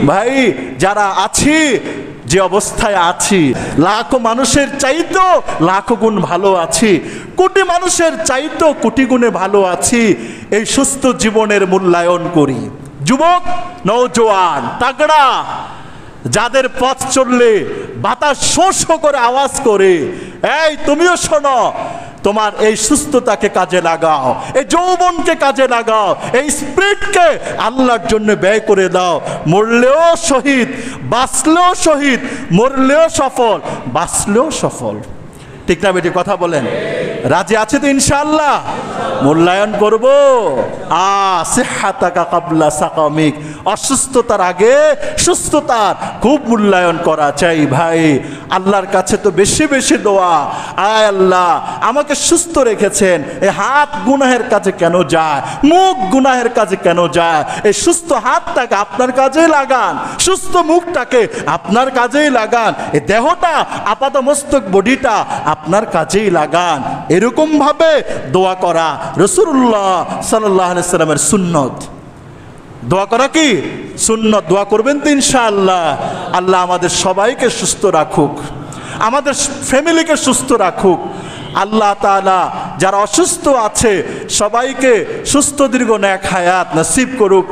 ভাই যারা আছি, যে অবস্থায় আছি, লাখো মানুষের চাইতো লাখো গুণ ভালো আছি, কোটি মানুষের চাইতো কোটি গুণে ভালো আছি। এই সুস্থ জীবনের মূল্যায়ন করি। যুবক, নওজোয়ান, তাগড়া, যাদের পথ চললে বাতাস শো শো করে আওয়াজ করে, এই তুমিও শোনো, তোমার এই সুস্থতাকে কাজে লাগাও, এই যৌবনকে কাজে লাগাও, এই স্পিরিটকে আল্লাহর জন্য ব্যয় করে দাও। মরলেও শহীদ, বাঁচলেও শহীদ, মরলেও সফল, বাঁচলেও সফল। ঠিক না বেটি? কথা বলেন। রাজি আছে তো ইনশাআল্লাহ? মূল্যায়ন করব। সিহহাতাকা কাবলা সাকামিক, অসুস্থতার আগে সুস্থতার খুব মূল্যায়ন করা চাই ভাই। আল্লাহর কাছে তো বেশি বেশি দোয়া, আয় আল্লাহ আমাকে সুস্থ রেখেছেন, এই হাত গুনাহের কাজে কেন যায়, মুখ গুনাহের কাজে কেন যায়? এই সুস্থ হাতটাকে আপনার কাজেই লাগান, সুস্থ মুখটাকে আপনার কাজেই লাগান, এই দেহটা আপাত মস্তক বডিটা আপনার কাজেই লাগান। এরকম ভাবে দোয়া করা রাসূলুল্লাহ সাল্লাল্লাহু আলাইহি সাল্লামের সুন্নত। দোয়া করা কি সুন্নত? দোয়া করবেন তো ইনশাআল্লাহ। আল্লাহ আমাদের সবাইকে সুস্থ রাখুক, আমাদের ফ্যামিলিকে সুস্থ রাখুক। আল্লাহ তাআলা যারা অসুস্থ আছে সবাইকে সুস্থ দীর্ঘ নেক হায়াত নসিব করুক।